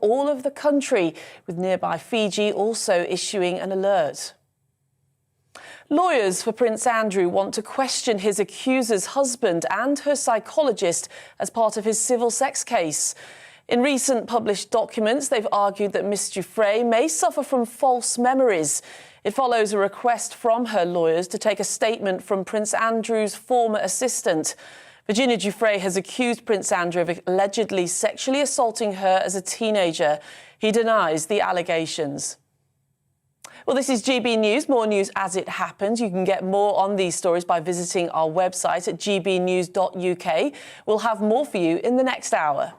all of the country, with nearby Fiji also issuing an alert. Lawyers for Prince Andrew want to question his accuser's husband and her psychologist as part of his civil sex case. In recent published documents, they've argued that Miss Giuffre may suffer from false memories. It follows a request from her lawyers to take a statement from Prince Andrew's former assistant. Virginia Giuffre has accused Prince Andrew of allegedly sexually assaulting her as a teenager. He denies the allegations. Well, this is GB News, more news as it happens. You can get more on these stories by visiting our website at gbnews.uk. We'll have more for you in the next hour.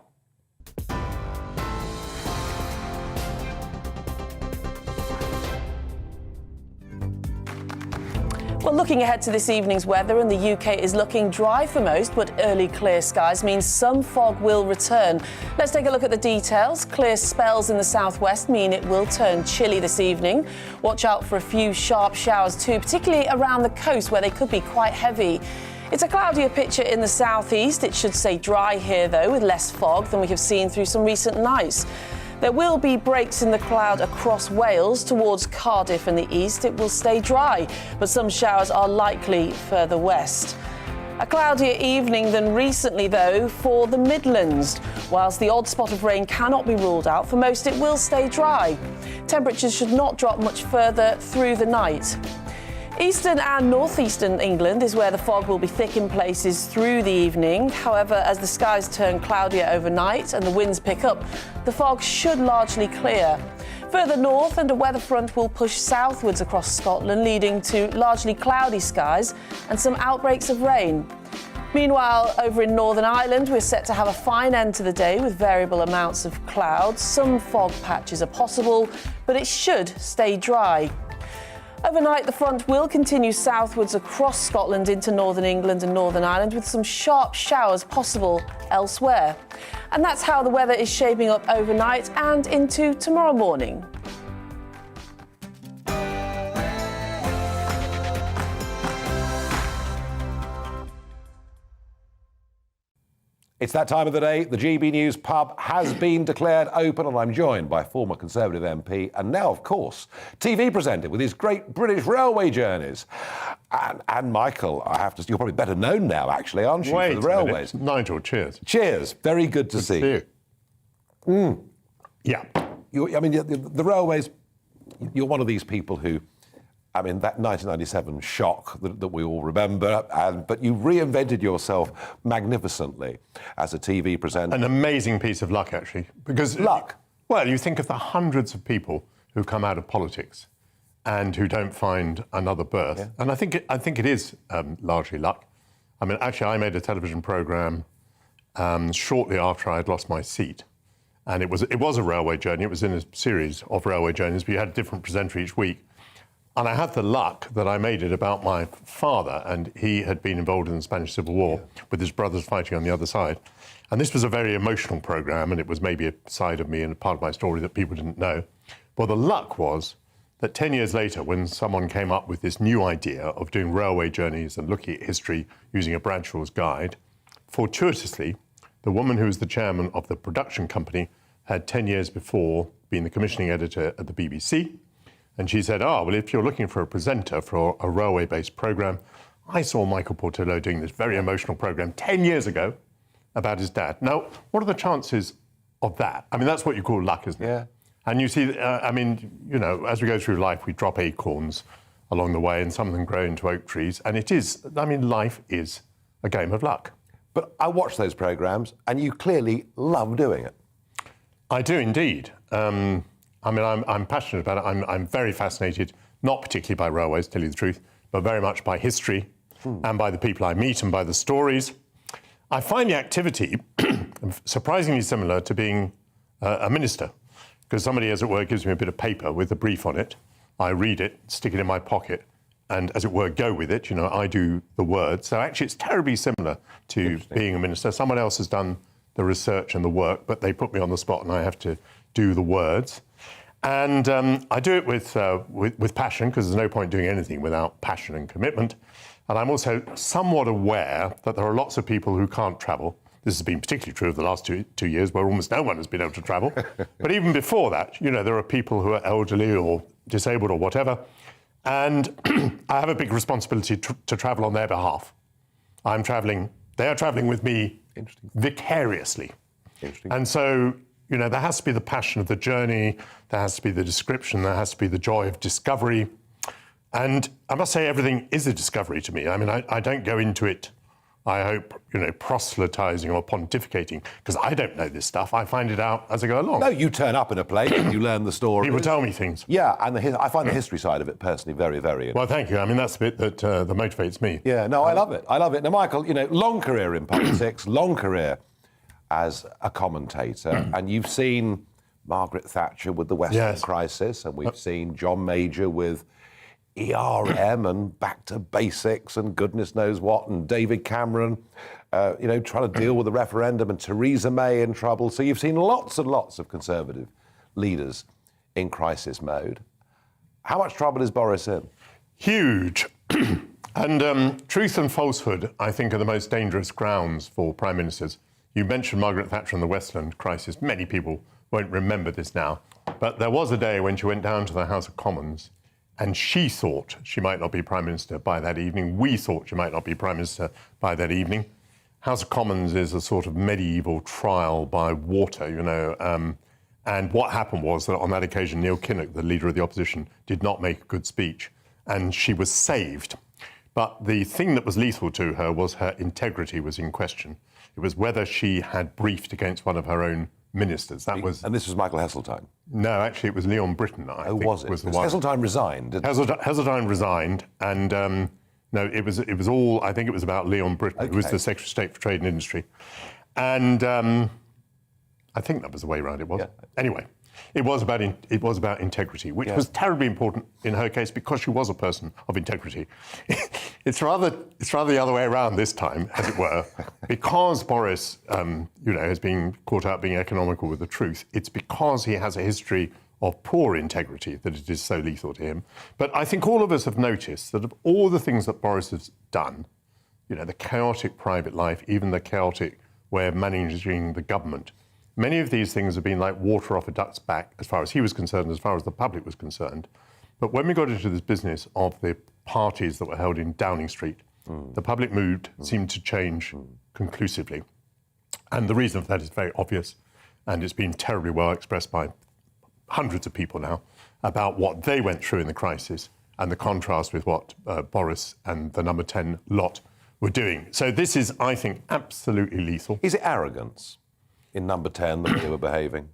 Well, looking ahead to this evening's weather, and the UK is looking dry for most, but early clear skies means some fog will return. Let's take a look at the details. Clear spells in the southwest mean it will turn chilly this evening. Watch out for a few sharp showers too, particularly around the coast where they could be quite heavy. It's a cloudier picture in the southeast. It should stay dry here, though, with less fog than we have seen through some recent nights. There will be breaks in the cloud across Wales towards Cardiff in the east. It will stay dry, but some showers are likely further west. A cloudier evening than recently, though, for the Midlands. Whilst the odd spot of rain cannot be ruled out, for most it will stay dry. Temperatures should not drop much further through the night. Eastern and northeastern England is where the fog will be thick in places through the evening. However, as the skies turn cloudier overnight and the winds pick up, the fog should largely clear. Further north, and a weather front will push southwards across Scotland, leading to largely cloudy skies and some outbreaks of rain. Meanwhile, over in Northern Ireland, we're set to have a fine end to the day with variable amounts of clouds. Some fog patches are possible, but it should stay dry. Overnight, the front will continue southwards across Scotland into northern England and Northern Ireland, with some sharp showers possible elsewhere. And that's how the weather is shaping up overnight and into tomorrow morning. It's that time of the day. The GB News pub has been declared open, and I'm joined by former Conservative MP and now, of course, TV presenter with his great British railway journeys. And Michael, I have to say, you're probably better known now, actually, aren't you, for the railways? Nigel, cheers. Cheers. Very good to see you. Yeah. The railways, you're one of these people who, that 1997 shock that we all remember, but you reinvented yourself magnificently as a TV presenter. An amazing piece of luck, actually. Because luck? Well, you think of the hundreds of people who come out of politics and who don't find another berth. Yeah. And I think it is largely luck. Actually, I made a television programme shortly after I had lost my seat. And it was a railway journey. It was in a series of railway journeys, but you had a different presenter each week. And I had the luck that I made it about my father, and he had been involved in the Spanish Civil War with his brothers fighting on the other side. And this was a very emotional programme, and it was maybe a side of me and a part of my story that people didn't know. Well, the luck was that 10 years later, when someone came up with this new idea of doing railway journeys and looking at history using a Bradshaw's guide, fortuitously, the woman who was the chairman of the production company had 10 years before been the commissioning editor at the BBC. And she said, well, if you're looking for a presenter for a railway-based programme, I saw Michael Portillo doing this very emotional programme 10 years ago about his dad. Now, what are the chances of that? That's what you call luck, isn't it? Yeah. And you see, as we go through life, we drop acorns along the way and some of them grow into oak trees. And it is, life is a game of luck. But I watch those programmes and you clearly love doing it. I do indeed. I'm passionate about it. I'm very fascinated, not particularly by railways, to tell you the truth, but very much by history and by the people I meet and by the stories. I find the activity surprisingly similar to being a minister, because somebody, as it were, gives me a bit of paper with a brief on it. I read it, stick it in my pocket, and, as it were, go with it. I do the words. So actually, it's terribly similar to being a minister. Someone else has done the research and the work, but they put me on the spot and I have to do the words. And I do it with passion, because there's no point doing anything without passion and commitment. And I'm also somewhat aware that there are lots of people who can't travel, This has been particularly true of the last two years, where almost no one has been able to travel. But even before that, there are people who are elderly or disabled or whatever, and I have a big responsibility to travel on their behalf. I'm traveling, they are traveling with me vicariously. And so, there has to be the passion of the journey, there has to be the description, there has to be the joy of discovery. And I must say, everything is a discovery to me. I mean, I don't go into it, I hope, proselytizing or pontificating, because I don't know this stuff. I find it out as I go along. No, you turn up in a place, you learn the story. People tell me things. Yeah, and I find the history side of it personally very, very interesting. Well, thank you. I mean, that's the bit that motivates me. Yeah, no, I love it. I love it. Now, Michael, long career in politics, long career as a commentator, and you've seen Margaret Thatcher with the Western crisis, and we've seen John Major with ERM and back to basics and goodness knows what, and David Cameron, trying to deal with the referendum, and Theresa May in trouble. So you've seen lots and lots of Conservative leaders in crisis mode. How much trouble is Boris in? Huge. And truth and falsehood, I think, are the most dangerous grounds for prime ministers. You mentioned Margaret Thatcher and the Westland crisis. Many people won't remember this now. But there was a day when she went down to the House of Commons and she thought she might not be Prime Minister by that evening. We thought she might not be Prime Minister by that evening. House of Commons is a sort of medieval trial by water, and what happened was that on that occasion, Neil Kinnock, the leader of the opposition, did not make a good speech, and she was saved. But the thing that was lethal to her was her integrity was in question. It was whether she had briefed against one of her own ministers. And this was Michael Heseltine? No, actually, it was Leon Britton, I think. Was it? Was Heseltine resigned? Heseltine resigned, and no, it was all, I think it was about Leon Britton, who was the Secretary of State for Trade and Industry. And I think that was the way around it was. Yeah. Anyway, it was about integrity, which was terribly important in her case because she was a person of integrity. It's rather the other way around this time, as it were, because Boris, has been caught out being economical with the truth. It's because he has a history of poor integrity that it is so lethal to him. But I think all of us have noticed that of all the things that Boris has done, the chaotic private life, even the chaotic way of managing the government, many of these things have been like water off a duck's back as far as he was concerned, as far as the public was concerned. But when we got into this business of the parties that were held in Downing Street, the public mood seemed to change conclusively. And the reason for that is very obvious, and it's been terribly well expressed by hundreds of people now about what they went through in the crisis and the contrast with what Boris and the number 10 lot were doing. So this is, I think, absolutely lethal. Is it arrogance in number 10 that they were behaving?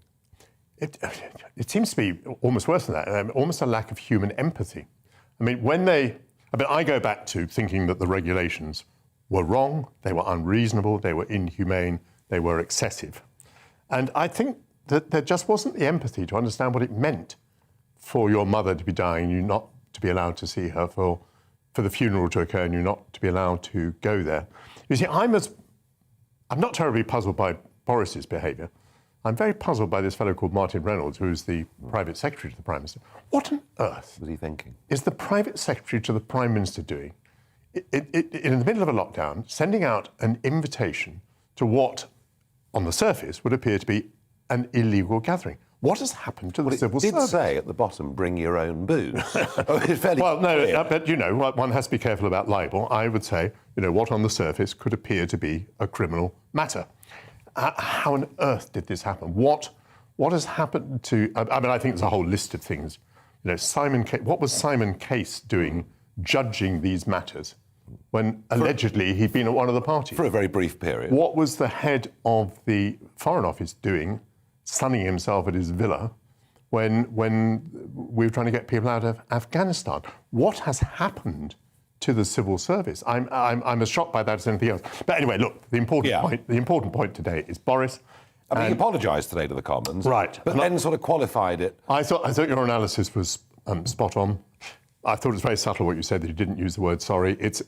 It seems to be almost worse than that, almost a lack of human empathy. I go back to thinking that the regulations were wrong, they were unreasonable, they were inhumane, they were excessive. And I think that there just wasn't the empathy to understand what it meant for your mother to be dying, you not to be allowed to see her, for the funeral to occur and you not to be allowed to go there. You see, I'm not terribly puzzled by Boris's behaviour. I'm very puzzled by this fellow called Martin Reynolds, who is the private secretary to the Prime Minister. What on earth was he thinking? Is the private secretary to the Prime Minister doing in the middle of a lockdown, sending out an invitation to what, on the surface, would appear to be an illegal gathering? What has happened to the civil service? It did say at the bottom, bring your own booze. Well, no, but one has to be careful about libel. I would say, what on the surface could appear to be a criminal matter. How on earth did this happen? What has happened to... I think there's a whole list of things. What was Simon Case doing judging these matters when allegedly he'd been at one of the parties? For a very brief period. What was the head of the Foreign Office doing, sunning himself at his villa when we were trying to get people out of Afghanistan? What has happened to the civil service? I'm as shocked by that as anything else. But anyway, look, the important point today is Boris. He apologised today to the Commons, right? But then sort of qualified it. I thought your analysis was spot on. I thought it was very subtle what you said that you didn't use the word sorry. It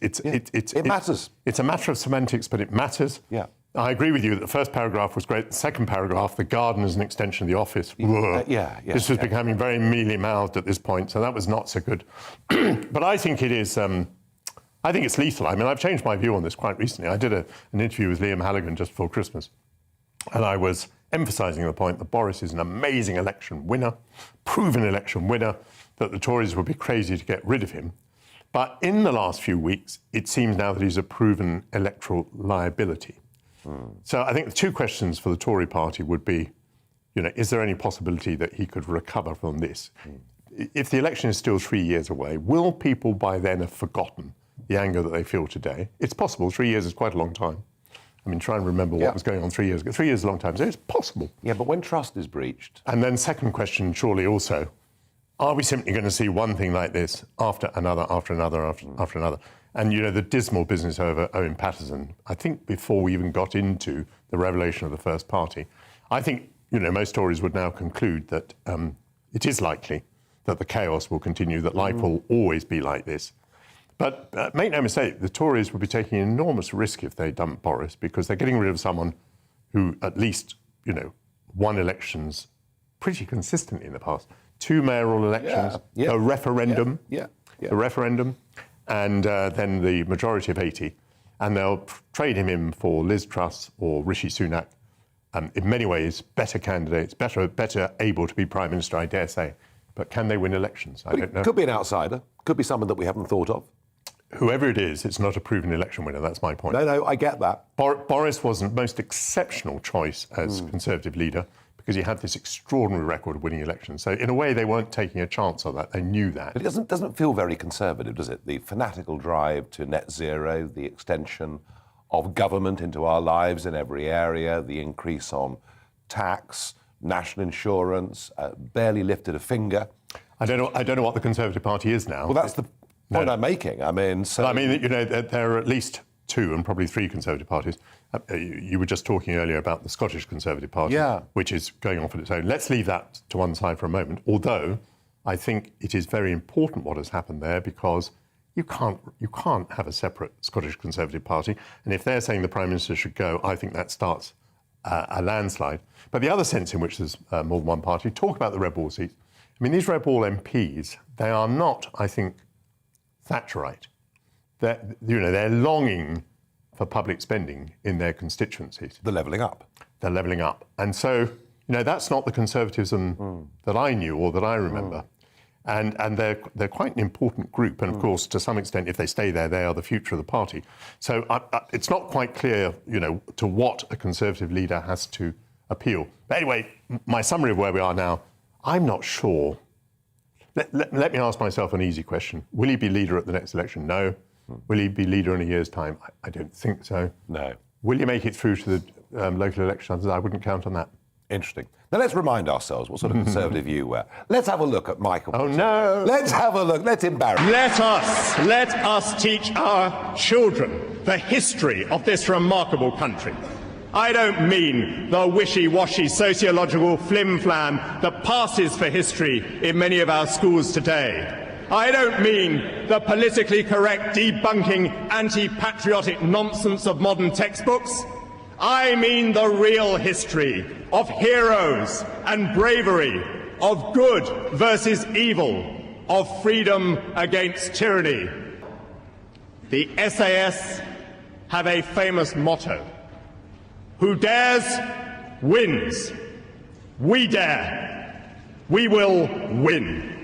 matters. It's a matter of semantics, but it matters. Yeah. I agree with you that the first paragraph was great. The second paragraph, the garden is an extension of the office. This was becoming very mealy-mouthed at this point, so that was not so good. But I think it is I think it's lethal. I mean, I've changed my view on this quite recently. I did an interview with Liam Halligan just before Christmas, and I was emphasising the point that Boris is an amazing election winner, proven election winner, that the Tories would be crazy to get rid of him. But in the last few weeks, it seems now that he's a proven electoral liability. So I think the two questions for the Tory party would be, is there any possibility that he could recover from this? If the election is still 3 years away, will people by then have forgotten the anger that they feel today? It's possible. 3 years is quite a long time. I mean, try and remember what was going on 3 years ago. 3 years is a long time, so it's possible. Yeah, but when trust is breached... And then second question, surely also, are we simply going to see one thing like this after another, after another, after another? And, the dismal business over Owen Paterson, I think before we even got into the revelation of the first party, I think, most Tories would now conclude that it is likely that the chaos will continue, that life will always be like this. But make no mistake, the Tories would be taking an enormous risk if they dump Boris, because they're getting rid of someone who at least, won elections pretty consistently in the past. 2 mayoral elections, a referendum, the referendum, and then the majority of 80. And they'll trade him in for Liz Truss or Rishi Sunak. In many ways, better candidates, better able to be Prime Minister, I dare say. But can they win elections? I don't know. Could be an outsider. Could be someone that we haven't thought of. Whoever it is, it's not a proven election winner. That's my point. No, I get that. Boris was the most exceptional choice as Conservative leader because he had this extraordinary record of winning elections. So in a way, they weren't taking a chance on that. They knew that. But it doesn't feel very Conservative, does it? The fanatical drive to net zero, the extension of government into our lives in every area, the increase on tax, national insurance, barely lifted a finger. I don't know what the Conservative Party is now. Well, that's the point I'm making. I mean, there are at least 2 and probably 3 Conservative parties. You were just talking earlier about the Scottish Conservative Party, which is going off on its own. Let's leave that to one side for a moment, although I think it is very important what has happened there, because you can't have a separate Scottish Conservative Party. And if they're saying the Prime Minister should go, I think that starts a landslide. But the other sense in which there's more than one party, talk about the Red Ball seats. I mean, these Red Ball MPs, they are not, I think, Thatcherite. They're longing for public spending in their constituencies. the levelling up. They're levelling up. And so, that's not the Conservatism that I knew or that I remember. And they're quite an important group. And of course, to some extent, if they stay there, they are the future of the party. So it's not quite clear, to what a Conservative leader has to appeal. But anyway, my summary of where we are now, I'm not sure. Let me ask myself an easy question. Will he be leader at the next election? No. Will he be leader in a year's time? I don't think so. No. Will he make it through to the local elections? I wouldn't count on that. Interesting. Now let's remind ourselves what sort of Conservative you were. Let's have a look at Michael. Oh, no. Let's have a look. Let's embarrass. Let us teach our children the history of this remarkable country. I don't mean the wishy-washy sociological flim-flam that passes for history in many of our schools today. I don't mean the politically correct, debunking, anti-patriotic nonsense of modern textbooks. I mean the real history of heroes and bravery, of good versus evil, of freedom against tyranny. The SAS have a famous motto: who dares, wins. We dare. We will win.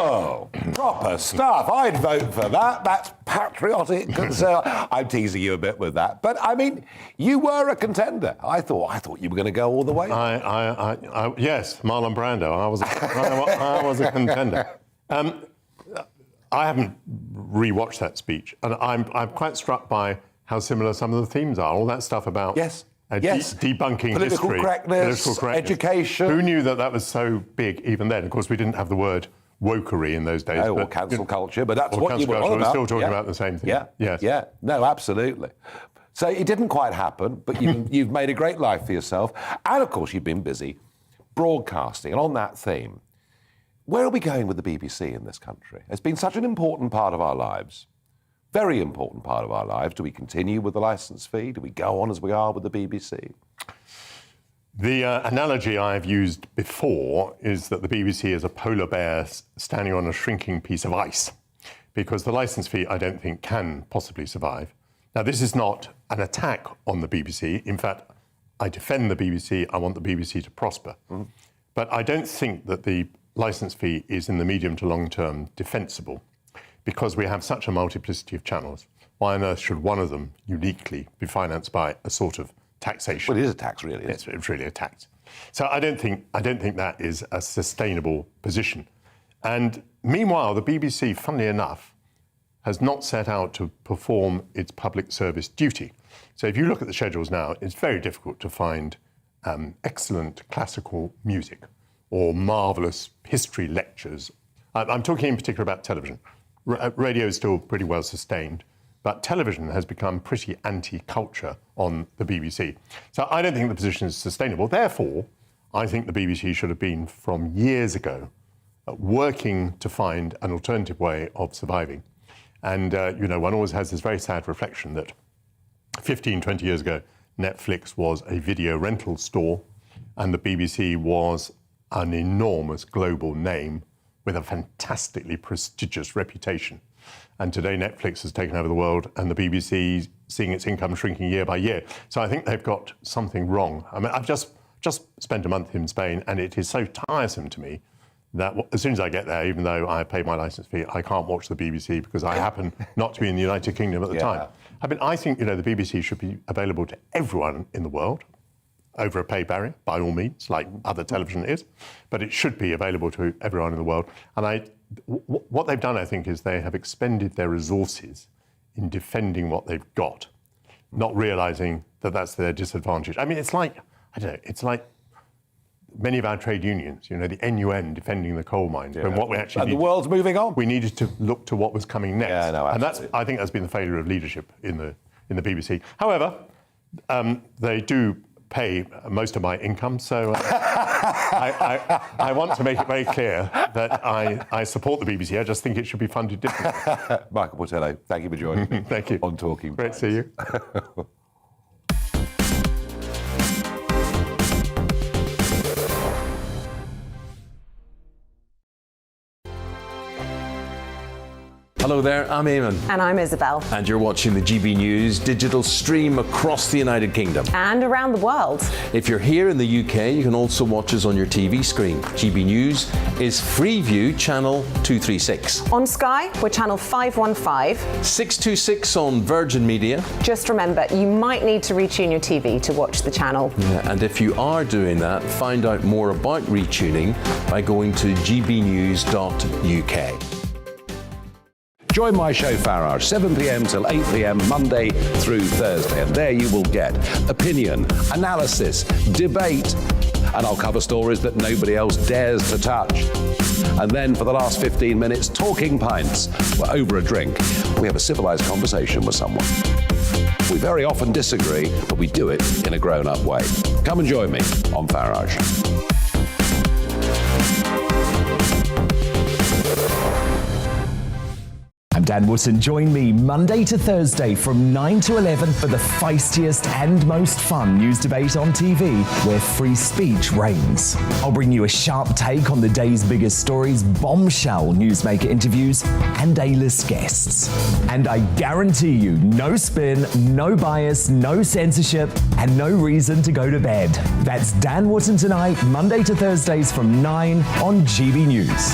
Oh, proper stuff. I'd vote for that. That's patriotic concern. I'm teasing you a bit with that. But, I mean, you were a contender. I thought you were going to go all the way. Yes, Marlon Brando. I was a contender. I haven't rewatched that speech, and I'm quite struck by how similar some of the themes are. All that stuff about debunking political history, correctness, education. Who knew that was so big even then? Of course, we didn't have the word wokery in those days. Or cancel culture, but that's what you were on We're about. still talking about the same thing. Yeah. No, absolutely. So it didn't quite happen, but you've made a great life for yourself. And, of course, you've been busy broadcasting. And on that theme, where are we going with the BBC in this country? It's been such an important part of our lives. Very important part of our lives. Do we continue with the licence fee? Do we go on as we are with the BBC? The analogy I've used before is that the BBC is a polar bear standing on a shrinking piece of ice. because the licence fee, I don't think, can possibly survive. Now, this is not an attack on the BBC. In fact, I defend the BBC. I want the BBC to prosper. But I don't think that the licence fee is in the medium to long term defensible, because we have such a multiplicity of channels. Why on earth should one of them uniquely be financed by a sort of taxation? Well, it is a tax, really. It's really a tax. So I don't think that is a sustainable position. And meanwhile, the BBC, funnily enough, has not set out to perform its public service duty. So if you look at the schedules now, it's very difficult to find excellent classical music or marvellous history lectures. I'm talking in particular about television. Radio is still pretty well sustained, but television has become pretty anti-culture on the BBC. So I don't think the position is sustainable. Therefore, I think the BBC should have been, from years ago, working to find an alternative way of surviving. And, one always has this very sad reflection that 15, 20 years ago, Netflix was a video rental store and the BBC was an enormous global name with a fantastically prestigious reputation. And today Netflix has taken over the world and the BBC seeing its income shrinking year by year. So I think they've got something wrong. I mean, I've just spent a month in Spain and it is so tiresome to me that as soon as I get there, even though I paid my licence fee, I can't watch the BBC because I happen not to be in the United Kingdom at the time. I mean, I think, the BBC should be available to everyone in the world over a pay barrier, by all means, like other television is, but it should be available to everyone in the world. And what they've done, I think, is they have expended their resources in defending what they've got, not realising that that's their disadvantage. I mean, it's like, it's like many of our trade unions, the NUN defending the coal mines. And what we actually the world's moving on. We needed to look to what was coming next. Yeah, no, absolutely. And I think that's been the failure of leadership in the BBC. However, they do pay most of my income, so I want to make it very clear that I support the BBC. I just think it should be funded differently. Michael Portello, thank you for joining me. Thank you. On Talking Great Pints. to see you. Hello there, I'm Eamon. And I'm Isabel. And you're watching the GB News digital stream across the United Kingdom. And around the world. If you're here in the UK, you can also watch us on your TV screen. GB News is Freeview channel 236. On Sky, we're channel 515. 626 on Virgin Media. Just remember, you might need to retune your TV to watch the channel. Yeah, and if you are doing that, find out more about retuning by going to gbnews.uk. Join my show Farage, 7 p.m. till 8 p.m. Monday through Thursday. And there you will get opinion, analysis, debate, and I'll cover stories that nobody else dares to touch. And then for the last 15 minutes, Talking Pints. We're over a drink. We have a civilised conversation with someone. We very often disagree, but we do it in a grown-up way. Come and join me on Farage. I'm Dan Wootton. Join me Monday to Thursday from 9 to 11 for the feistiest and most fun news debate on TV, where free speech reigns. I'll bring you a sharp take on the day's biggest stories, bombshell newsmaker interviews, and A-list guests. And I guarantee you, no spin, no bias, no censorship, and no reason to go to bed. That's Dan Wootton tonight, Monday to Thursdays from 9 on GB News.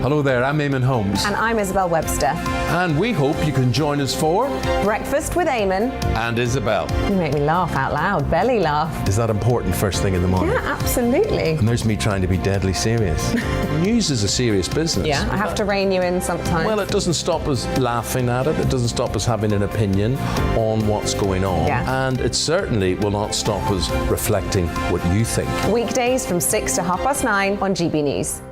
Hello there, I'm Eamon Holmes. And I'm Isabel Webster. And we hope you can join us for Breakfast with Eamon. And Isabel. You make me laugh out loud, belly laugh. Is that important first thing in the morning? Yeah, absolutely. And there's me trying to be deadly serious. News is a serious business. Yeah, I have to rein you in sometimes. Well, it doesn't stop us laughing at it. It doesn't stop us having an opinion on what's going on. Yeah. And it certainly will not stop us reflecting what you think. Weekdays from 6 to 9:30 on GB News.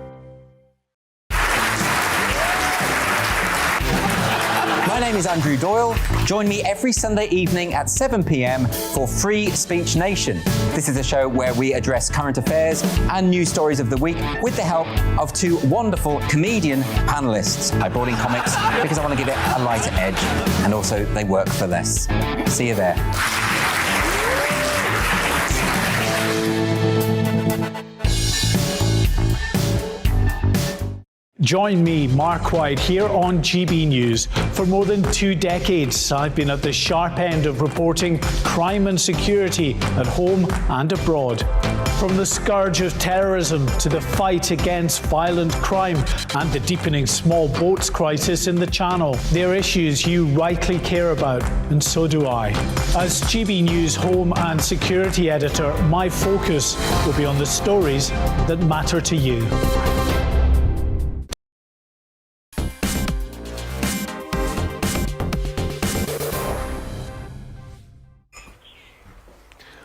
My name is Andrew Doyle. Join me every Sunday evening at 7 p.m. for Free Speech Nation. This is a show where we address current affairs and news stories of the week with the help of two wonderful comedian panellists. I brought in comics because I want to give it a lighter edge, and also they work for less. See you there. Join me, Mark White, here on GB News. For more than 2 decades, I've been at the sharp end of reporting crime and security at home and abroad. From the scourge of terrorism to the fight against violent crime and the deepening small boats crisis in the Channel, they're issues you rightly care about, and so do I. As GB News Home and Security Editor, my focus will be on the stories that matter to you.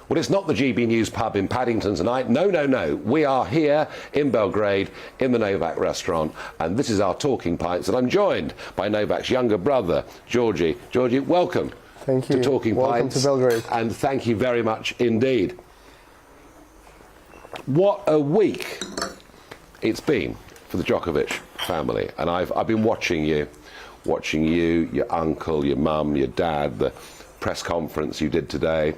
Well, it's not the GB News pub in Paddington tonight. No, no, no. We are here in Belgrade in the Novak restaurant, and this is our Talking Pints, and I'm joined by Novak's younger brother, Georgie. Georgie, welcome. Thank you. To Talking Welcome Pints. to Belgrade. And thank you very much indeed. What a week it's been for the Djokovic family, and I've been watching you, your uncle, your mum, your dad, the press conference you did today.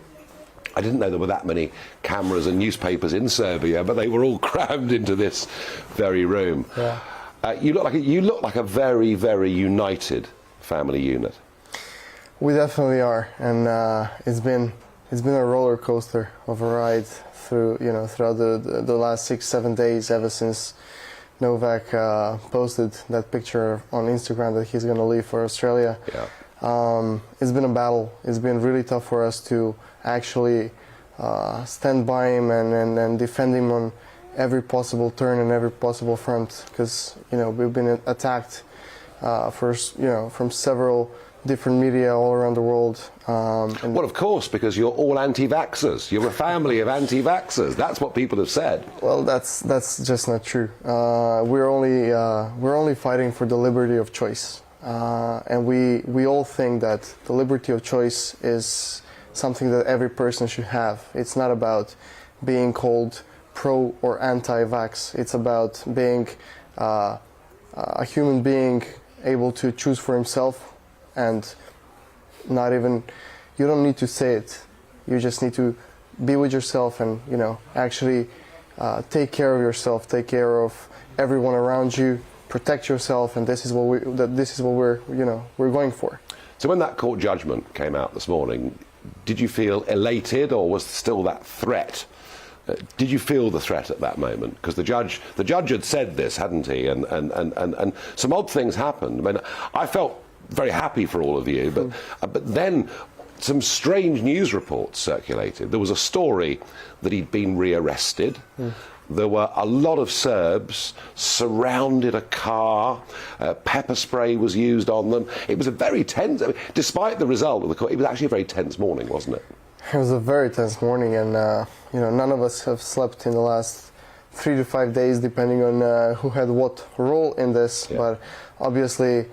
I didn't know there were that many cameras and newspapers in Serbia, but they were all crammed into this very room. Yeah. You look like a very, very united family unit. We definitely are, and it's been a roller coaster of a ride throughout the last 6-7 days ever since Novak posted that picture on Instagram that he's going to leave for Australia. Yeah. It's been a battle. It's been really tough for us to actually stand by him and defend him on every possible turn and every possible front, because we've been attacked from several different media all around the world. Well, of course, because you're all anti-vaxxers. You're a family of anti-vaxxers. That's what people have said. Well, that's just not true. We're only fighting for the liberty of choice, and we all think that the liberty of choice is something that every person should have. It's not about being called pro or anti-vax. It's about being a human being able to choose for himself, and you don't need to say it. You just need to be with yourself and actually take care of yourself, take care of everyone around you, protect yourself, and this is what we're going for. So when that court judgment came out this morning, did you feel elated, or was still that threat? Did you feel the threat at that moment? Because the judge had said this, hadn't he? And some odd things happened. I mean, I felt very happy for all of you, but then some strange news reports circulated. There was a story that he'd been rearrested. There were a lot of Serbs surrounded a car. Pepper spray was used on them. It was a very tense, despite the result of the court, it was actually a very tense morning, wasn't it? It was a very tense morning, and none of us have slept in the last 3 to 5 days, depending on who had what role in this. Yeah. But obviously,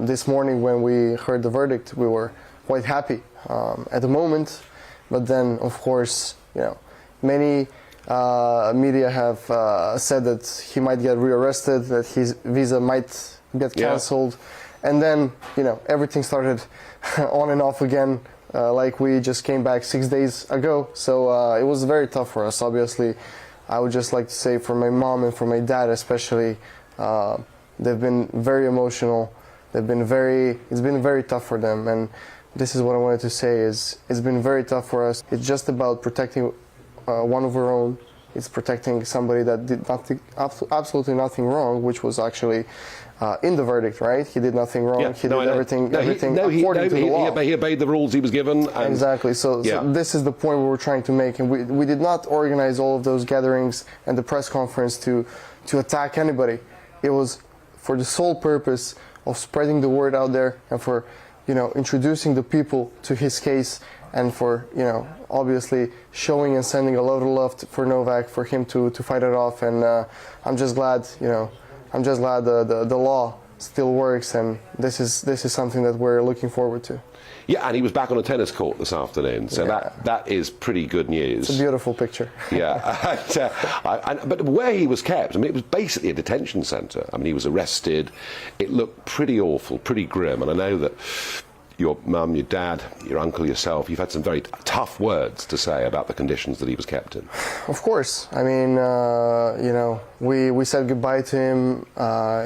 this morning when we heard the verdict, we were quite happy at the moment. But then, of course, many media have said that he might get rearrested, that his visa might get cancelled, and then everything started on and off again. Like we just came back 6 days ago, so it was very tough for us. Obviously, I would just like to say for my mom and for my dad especially, they've been very emotional. It's been very tough for them, and this is what I wanted to say is it's been very tough for us. It's just about protecting one of our own. It's protecting somebody that did absolutely nothing wrong, which was actually in the verdict, right? He did nothing wrong. Yeah, he did everything according to the law. He obeyed the rules he was given. Exactly. So this is the point we were trying to make, and we did not organize all of those gatherings and the press conference to attack anybody. It was for the sole purpose of spreading the word out there and for introducing the people to his case, and for obviously showing and sending a lot of love for Novak, for him to fight it off. And I'm just glad the law still works, and this is something that we're looking forward to. Yeah, and he was back on a tennis court this afternoon, so that is pretty good news. It's a beautiful picture. Yeah, but where he was kept, I mean, it was basically a detention centre. I mean, he was arrested. It looked pretty awful, pretty grim, and I know that your mum, your dad, your uncle, yourself, you've had some very tough words to say about the conditions that he was kept in. Of course. I mean, you know, we said goodbye to him.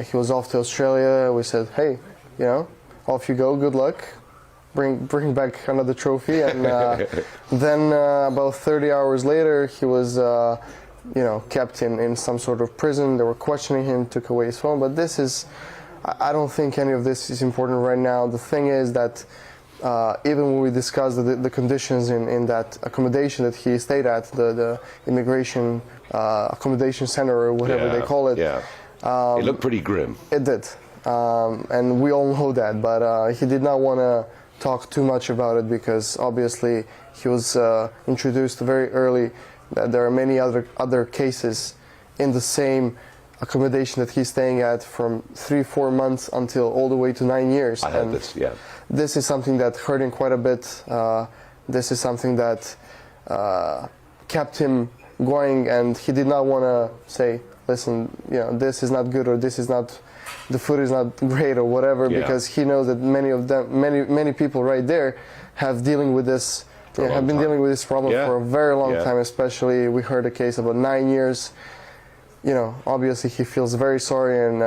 He was off to Australia. We said, hey, you know, off you go, good luck. Bring back another trophy. And then about 30 hours later, he was, you know, kept in some sort of prison. They were questioning him, took away his phone. But this is, I don't think any of this is important right now. The thing is that even when we discussed the conditions in that accommodation that he stayed at, the immigration accommodation center or whatever they call it. Yeah. It looked pretty grim. It did. And we all know that. But he did not want to talk too much about it because obviously he was introduced very early that there are many other cases in the same accommodation that he's staying at from 3-4 months until all the way to 9 years. I heard this, yeah. This is something that hurt him quite a bit. This is something that kept him going, and he did not want to say, listen, you know, this is not good, or this is not, the food is not great, or whatever, because he knows that many people right there have dealing with this, have been dealing with this problem for a very long time. Especially, we heard a case about 9 years. You know, obviously he feels very sorry, and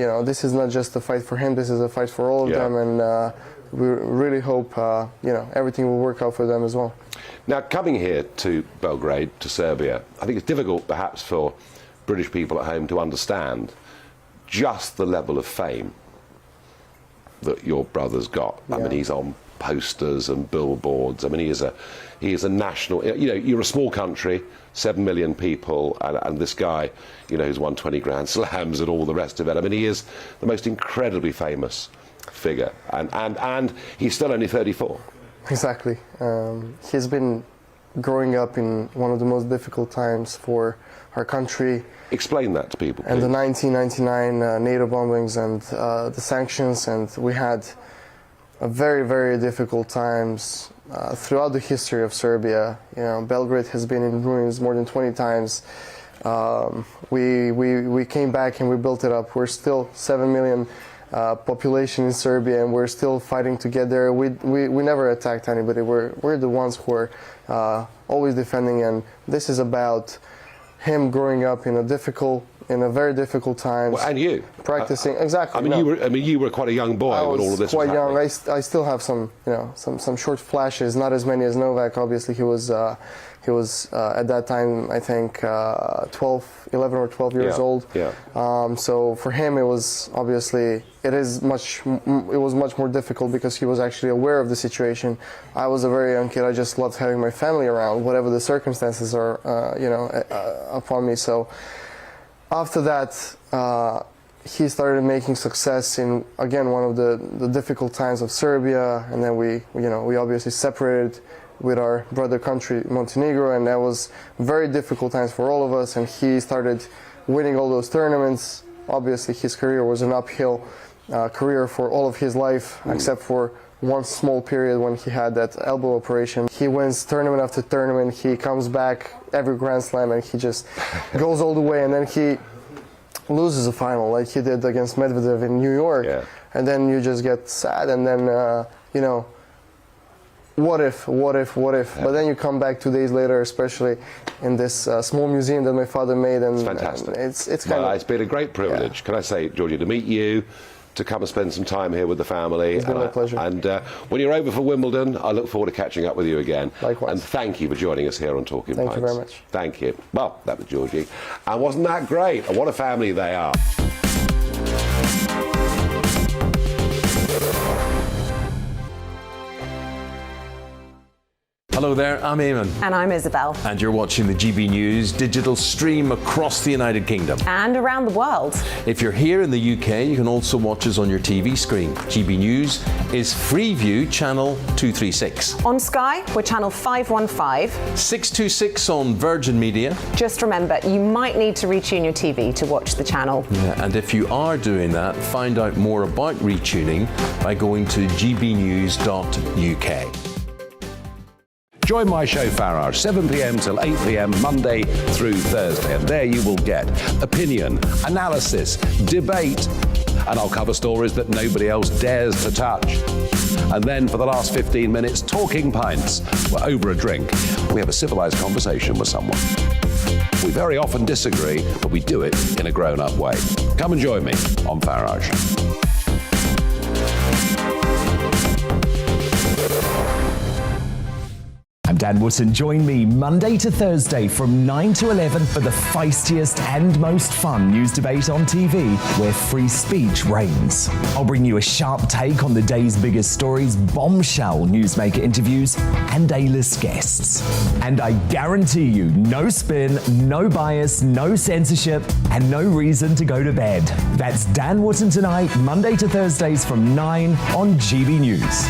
you know, this is not just a fight for him. This is a fight for all of them, and we really hope you know, everything will work out for them as well. Now, coming here to Belgrade, to Serbia, I think it's difficult perhaps for British people at home to understand just the level of fame that your brother's got. I mean, he's on posters and billboards. I mean, he is a national, you know, you're a small country, 7 million people, and this guy, you know, who's won 20 Grand Slams and all the rest of it. I mean, he is the most incredibly famous figure, and he's still only 34. Exactly. He's been growing up in one of the most difficult times for our country. Explain that to people, please. And the 1999 NATO bombings and the sanctions, and we had a very, very difficult times throughout the history of Serbia. You know, Belgrade has been in ruins more than 20 times. We came back and we built it up. We're still 7 million population in Serbia, and we're still fighting to get there. We never attacked anybody. We're the ones who are always defending, and this is about him growing up in a very difficult times. Well, and you practicing exactly. I mean, you were quite a young boy when all of this was happening. Quite young. I still have some, you know, some short flashes. Not as many as Novak. Obviously, he was at that time, I think 11 or 12 years old. Yeah. So for him, it was much more difficult because he was actually aware of the situation. I was a very young kid. I just loved having my family around, whatever the circumstances are, you know, upon me. So after that, he started making success in, again, one of the difficult times of Serbia, and then we obviously separated with our brother country Montenegro, and that was very difficult times for all of us, and he started winning all those tournaments. Obviously his career was an uphill career for all of his life, except for one small period when he had that elbow operation. He wins tournament after tournament, he comes back every Grand Slam, and he just goes all the way, and then he loses a final like he did against Medvedev in New York, and then you just get sad, and then you know, what if? But then you come back 2 days later, especially in this small museum that my father made, and it's fantastic. It's kind of, it's been a great privilege, can I say, Georgie, to meet you, to come and spend some time here with the family. It's been my pleasure. And when you're over for Wimbledon, I look forward to catching up with you again. Likewise. And thank you for joining us here on Talking Pints. Thank you very much. Thank you. Well, that was Georgie. And wasn't that great? And what a family they are. Hello there, I'm Eamon. And I'm Isabel. And you're watching the GB News digital stream across the United Kingdom. And around the world. If you're here in the UK, you can also watch us on your TV screen. GB News is Freeview Channel 236. On Sky, we're Channel 515. 626 on Virgin Media. Just remember, you might need to retune your TV to watch the channel. Yeah, and if you are doing that, find out more about retuning by going to gbnews.uk. Join my show Farage, 7 p.m. till 8 p.m. Monday through Thursday, and there you will get opinion, analysis, debate, And I'll cover stories that nobody else dares to touch. And then for the last 15 minutes, talking pints. We're over a drink. We have a civilised conversation with someone. We very often disagree, but we do it in a grown-up way. Come and join me on Farage. I'm Dan Wootton. Join me Monday to Thursday from 9 to 11 for the feistiest and most fun news debate on TV, where free speech reigns. I'll bring you a sharp take on the day's biggest stories, bombshell newsmaker interviews, and A-list guests. And I guarantee you, no spin, no bias, no censorship, and no reason to go to bed. That's Dan Wootton tonight, Monday to Thursdays from 9 on GB News.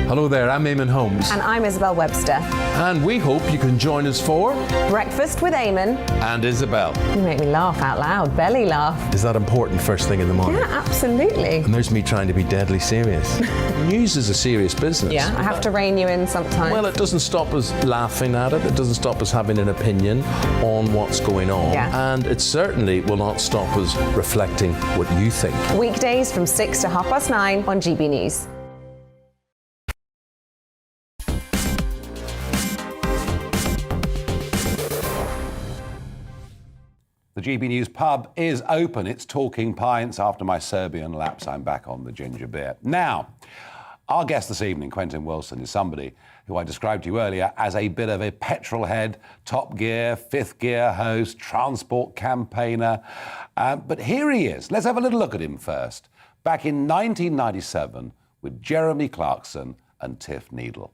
Hello there, I'm Eamon Holmes. And I'm Isabel Webster. And we hope you can join us for Breakfast with Eamon. And Isabel. You make me laugh out loud, belly laugh. Is that important first thing in the morning? Yeah, absolutely. And there's me trying to be deadly serious. News is a serious business. Yeah, I have to rein you in sometimes. Well, it doesn't stop us laughing at it. It doesn't stop us having an opinion on what's going on. Yeah. And it certainly will not stop us reflecting what you think. Weekdays from 6 to 9:30 on GB News. The GB News pub is open. It's talking pints. After my Serbian lapse, I'm back on the ginger beer. Now, our guest this evening, Quentin Wilson, is somebody who I described to you earlier as a bit of a petrol head, Top Gear, Fifth Gear host, transport campaigner. But here he is. Let's have a little look at him first. Back in 1997 with Jeremy Clarkson and Tiff Needle.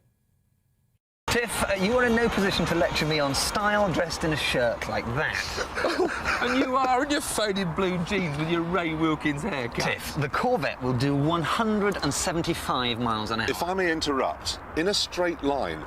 Tiff, you are in no position to lecture me on style dressed in a shirt like that. And you are in your faded blue jeans with your Ray Wilkins haircut. Tiff, the Corvette will do 175 miles an hour. If I may interrupt, in a straight line,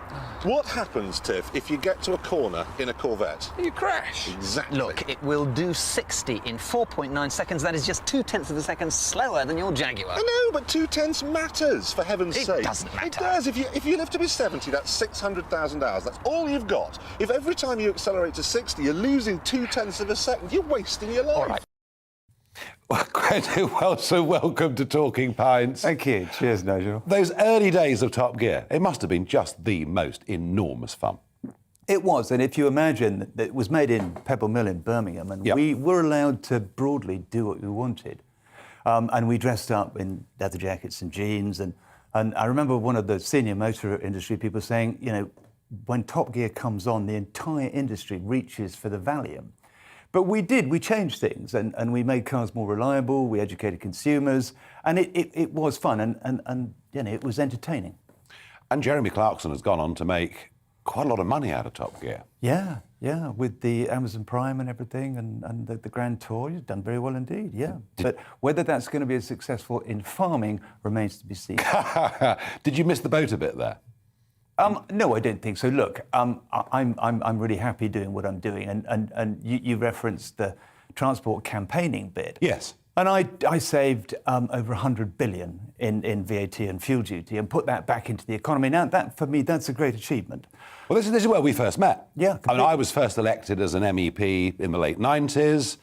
what happens, Tiff, if you get to a corner in a Corvette? You crash. Exactly. Look, it will do 60 in 4.9 seconds. That is just 0.2 of a second slower than your Jaguar. I know, but 0.2 matters, for heaven's sake. It doesn't matter. It does. If you live to be 70, that's 600,000 hours. That's all you've got. If every time you accelerate to 60, you're losing 0.2 of a second, you're wasting your life. All right. Well, Quentin Wilson, welcome to Talking Pints. Thank you. Cheers, Nigel. Those early days of Top Gear, it must have been just the most enormous fun. It was, and if you imagine that it was made in Pebble Mill in Birmingham, and we were allowed to broadly do what we wanted. And we dressed up in leather jackets and jeans, and I remember one of the senior motor industry people saying, you know, when Top Gear comes on, the entire industry reaches for the Valium. But we changed things, and we made cars more reliable, we educated consumers, and it was fun, and you know, it was entertaining. And Jeremy Clarkson has gone on to make quite a lot of money out of Top Gear. Yeah, with the Amazon Prime and everything, and the Grand Tour, he's done very well indeed, yeah. But whether that's going to be as successful in farming remains to be seen. Did you miss the boat a bit there? No, I don't think so. Look, I'm really happy doing what I'm doing, and you referenced the transport campaigning bit. Yes. And I saved over 100 billion in VAT and fuel duty and put that back into the economy. Now, that for me, that's a great achievement. Well, this is where we first met. Yeah. I mean, I was first elected as an MEP in the late 90s.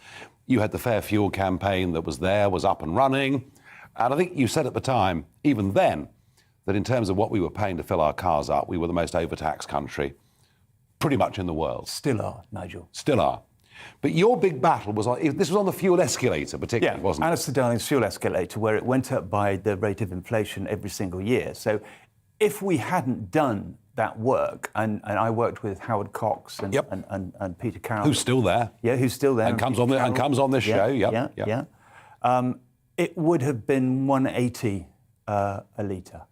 You had the Fair Fuel campaign that was up and running. And I think you said at the time, even then, that in terms of what we were paying to fill our cars up, we were the most overtaxed country pretty much in the world. Still are, Nigel. Still are. But your big battle was this was on the fuel escalator particularly, wasn't it? Alistair Darling's fuel escalator, where it went up by the rate of inflation every single year. So if we hadn't done that work, and I worked with Howard Cox and Peter Carroll. Who's still there. Yeah, who's still there. And comes on this show, Yeah. It would have been 1.80 a litre.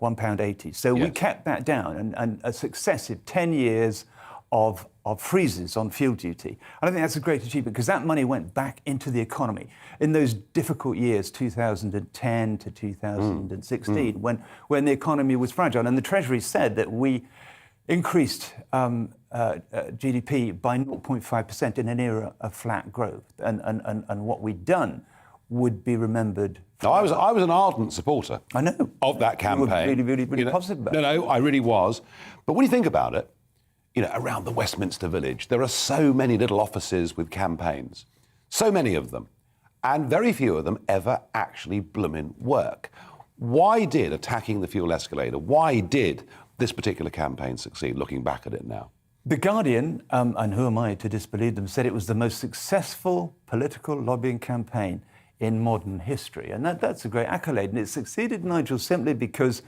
£1.80. So we kept that down, and a successive 10 years of freezes on fuel duty. And I think that's a great achievement because that money went back into the economy in those difficult years, 2010 to 2016, when the economy was fragile. And the Treasury said that we increased GDP by 0.5% in an era of flat growth. And what we'd done would be remembered. No, I was an ardent supporter. I know. Of that campaign. You were really positive about it. No, I really was. But when you think about it, you know, around the Westminster Village, there are so many little offices with campaigns. So many of them, and very few of them ever actually blooming work. Why did attacking the fuel escalator, why did this particular campaign succeed, looking back at it now? The Guardian, and who am I to disbelieve them, said it was the most successful political lobbying campaign in modern history. And that's a great accolade. And it succeeded, Nigel, simply because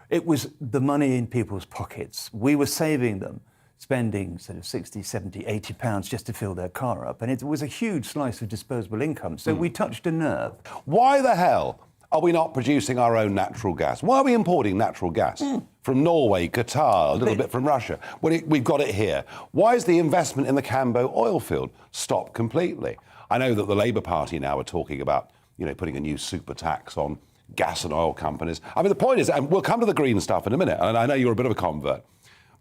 it was the money in people's pockets. We were saving them, spending sort of 60, 70, 80 pounds just to fill their car up. And it was a huge slice of disposable income. So we touched a nerve. Why the hell are we not producing our own natural gas? Why are we importing natural gas from Norway, Qatar, a little bit from Russia, when we've got it here? Why is the investment in the Cambo oil field stopped completely? I know that the Labour Party now are talking about, putting a new super tax on gas and oil companies. I mean, the point is, and we'll come to the green stuff in a minute, and I know you're a bit of a convert,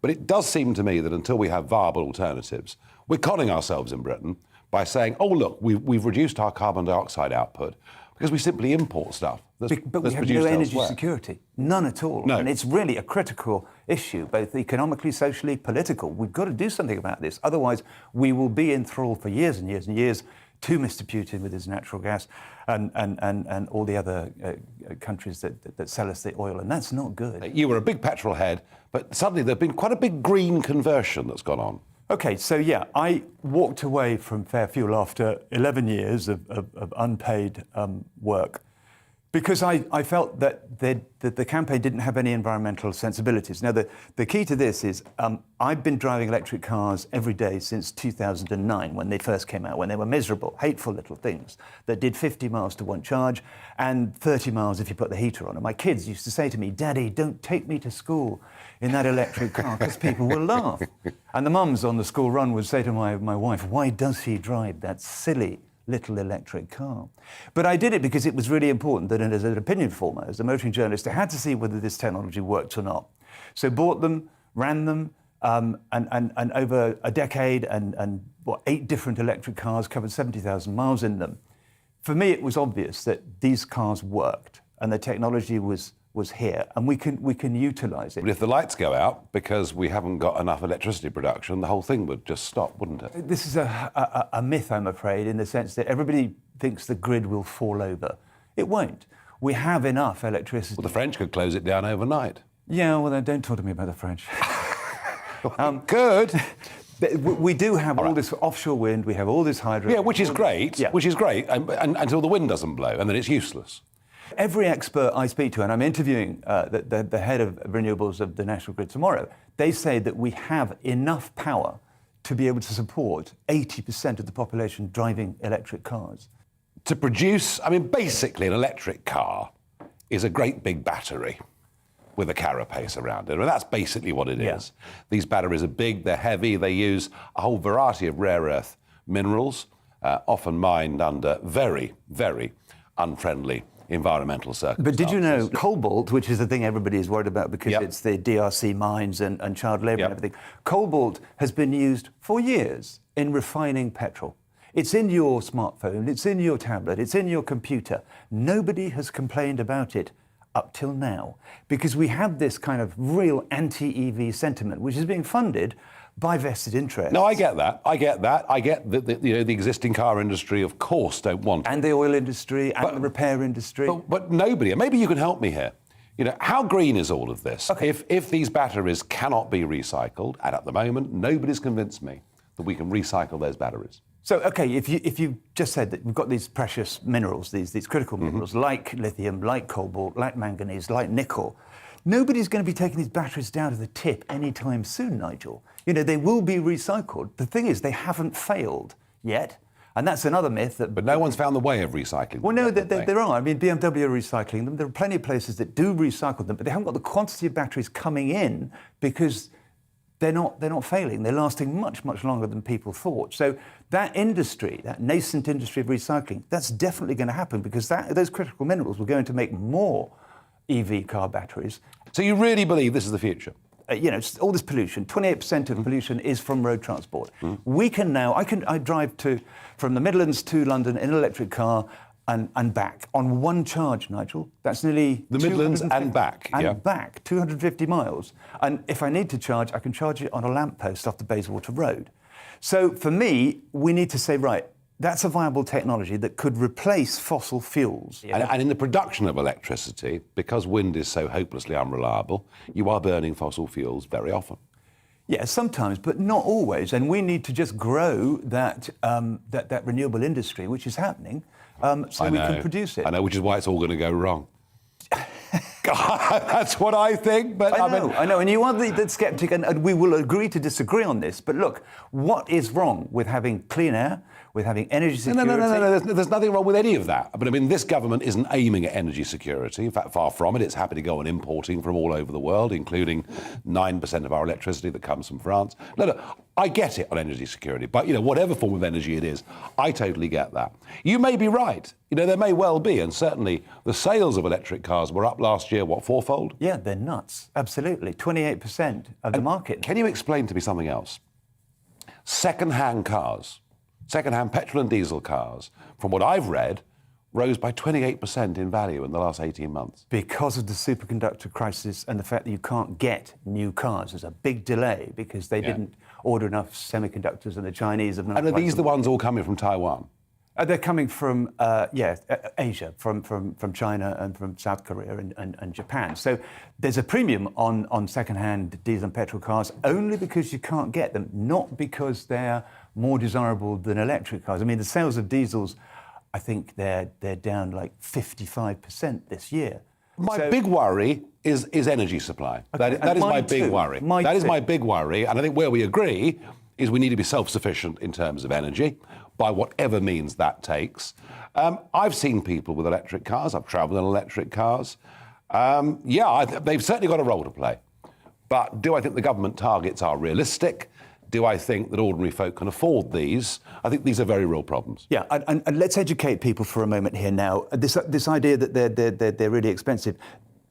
but it does seem to me that until we have viable alternatives, we're conning ourselves in Britain by saying, oh, look, we've reduced our carbon dioxide output because we simply import stuff that's But we have produced no energy elsewhere. security, none at all. No. And it's really a critical issue, both economically, socially, political. We've got to do something about this. Otherwise, we will be enthralled for years and years and years to Mr. Putin with his natural gas and all the other countries that sell us the oil. And that's not good. You were a big petrol head, but suddenly there's been quite a big green conversion that's gone on. OK, so yeah, I walked away from Fair Fuel after 11 years of unpaid work because I felt that the campaign didn't have any environmental sensibilities. Now, the key to this is I've been driving electric cars every day since 2009 when they first came out, when they were miserable, hateful little things that did 50 miles to one charge and 30 miles if you put the heater on. And my kids used to say to me, Daddy, don't take me to school in that electric car because people will laugh. And the mums on the school run would say to my wife, why does he drive that silly little electric car? But I did it because it was really important that as an opinion former, as a motoring journalist, I had to see whether this technology worked or not. So bought them, ran them, and over a decade and 8 different electric cars, covered 70,000 miles in them. For me, it was obvious that these cars worked and the technology was here, and we can utilise it. But if the lights go out because we haven't got enough electricity production, the whole thing would just stop, wouldn't it? This is a myth, I'm afraid, in the sense that everybody thinks the grid will fall over. It won't. We have enough electricity. Well, the French could close it down overnight. Yeah, well, then don't talk to me about the French. Good. We do have all this offshore wind, we have all this hydro. Yeah, which is great, and until the wind doesn't blow, and then it's useless. Every expert I speak to, and I'm interviewing the head of renewables of the National Grid tomorrow, they say that we have enough power to be able to support 80% of the population driving electric cars. To produce, basically an electric car is a great big battery with a carapace around it. And that's basically what it is. These batteries are big, they're heavy, they use a whole variety of rare earth minerals, often mined under very, very unfriendly environmental circumstances. But did you know cobalt, which is the thing everybody is worried about because it's the DRC mines and child labour and everything, cobalt has been used for years in refining petrol. It's in your smartphone, it's in your tablet, it's in your computer. Nobody has complained about it up till now because we have this kind of real anti-EV sentiment which is being funded by vested interests. No, I get that. I get that the existing car industry, of course, don't want it. And the oil industry and the repair industry. But nobody, and maybe you can help me here, how green is all of this? Okay. If these batteries cannot be recycled, and at the moment, nobody's convinced me that we can recycle those batteries. So, OK, if you just said that we've got these precious minerals, these critical minerals, like lithium, like cobalt, like manganese, like nickel, nobody's going to be taking these batteries down to the tip anytime soon, Nigel. They will be recycled. The thing is, they haven't failed yet. And that's another myth. But no one's found the way of recycling them. Well, no, there are. BMW are recycling them. There are plenty of places that do recycle them, but they haven't got the quantity of batteries coming in because they're not failing. They're lasting much, much longer than people thought. So that industry, that nascent industry of recycling, that's definitely going to happen because those critical minerals will go in to make more EV car batteries. So you really believe this is the future? All this pollution, 28% of pollution is from road transport. We can now, I drive from the Midlands to London in an electric car and back on one charge, Nigel. That's nearly the Midlands and back. And back, 250 miles. And if I need to charge, I can charge it on a lamppost off the Bayswater Road. So for me, we need to say, right, That's a viable technology that could replace fossil fuels. And in the production of electricity, because wind is so hopelessly unreliable, you are burning fossil fuels very often. Yeah, sometimes, but not always. And we need to just grow that renewable industry, which is happening, so we can produce it. I know, which is why it's all going to go wrong. That's what I think, but I know, and you are the sceptic, and we will agree to disagree on this. But look, what is wrong with having clean air, with having energy security? No. There's nothing wrong with any of that. But I mean, this government isn't aiming at energy security. In fact, far from it. It's happy to go on importing from all over the world, including 9% of our electricity that comes from France. No, I get it on energy security, but whatever form of energy it is, I totally get that. You may be right. There may well be, and certainly the sales of electric cars were up last year, what, fourfold? Yeah, they're nuts. Absolutely, 28% of the market. Can you explain to me something else? Second-hand cars, second-hand petrol and diesel cars, from what I've read, rose by 28% in value in the last 18 months. Because of the superconductor crisis and the fact that you can't get new cars. There's a big delay because they didn't order enough semiconductors, and the Chinese have not. And are these the ones all coming from Taiwan? They're coming from, Asia, from China and from South Korea and Japan. So there's a premium on second-hand diesel and petrol cars only because you can't get them, not because they're more desirable than electric cars. I mean, the sales of diesels, I think they're down like 55% this year. My big worry is energy supply. Okay, that is my big too. worry. That is my big worry, and I think where we agree is we need to be self-sufficient in terms of energy, by whatever means that takes. I've seen people with electric cars. I've travelled in electric cars. They've certainly got a role to play. But do I think the government targets are realistic? Do I think that ordinary folk can afford these? I think these are very real problems. Yeah, and let's educate people for a moment here now. This idea that they're really expensive.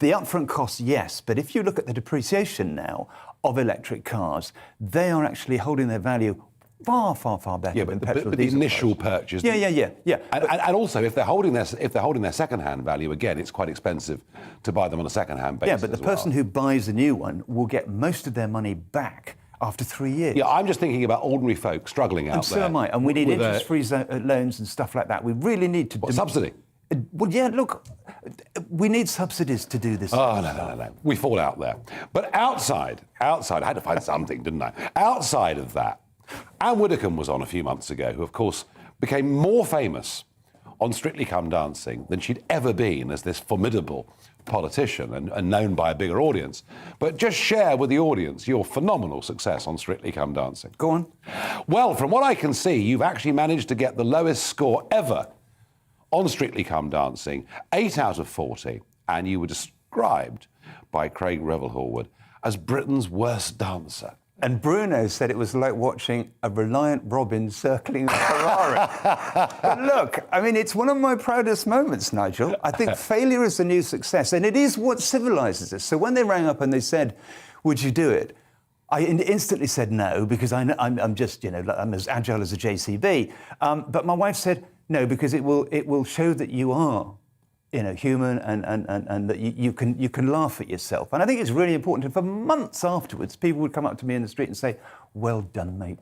The upfront costs, yes, but if you look at the depreciation now of electric cars, they are actually holding their value far better than petrol. But the initial purchase. Yeah. And also, if they're holding their second-hand value, again, it's quite expensive to buy them on a second-hand basis. Yeah, but the person who buys a new one will get most of their money back after 3 years. Yeah, I'm just thinking about ordinary folk struggling out there. And so am I. And we need interest-free loans and stuff like that. We really need to... Subsidy? Well, yeah, look, we need subsidies to do this. Oh, no. We fall out there. But outside, I had to find something, didn't I? Outside of that, Anne Widdecombe was on a few months ago, who, of course, became more famous on Strictly Come Dancing than she'd ever been as this formidable politician and known by a bigger audience. But just share with the audience your phenomenal success on Strictly Come Dancing. Go on. Well, from what I can see, you've actually managed to get the lowest score ever on Strictly Come Dancing, 8 out of 40, and you were described by Craig Revel-Horwood as Britain's worst dancer. And Bruno said it was like watching a Reliant Robin circling a Ferrari. But look, I mean, it's one of my proudest moments, Nigel. I think failure is the new success, and it is what civilises us. So when they rang up and they said, would you do it? I instantly said no, because I'm just, I'm as agile as a JCB. But my wife said no, because it will show that you are, human and that you can laugh at yourself. And I think it's really important. And for months afterwards, people would come up to me in the street and say, well done, mate.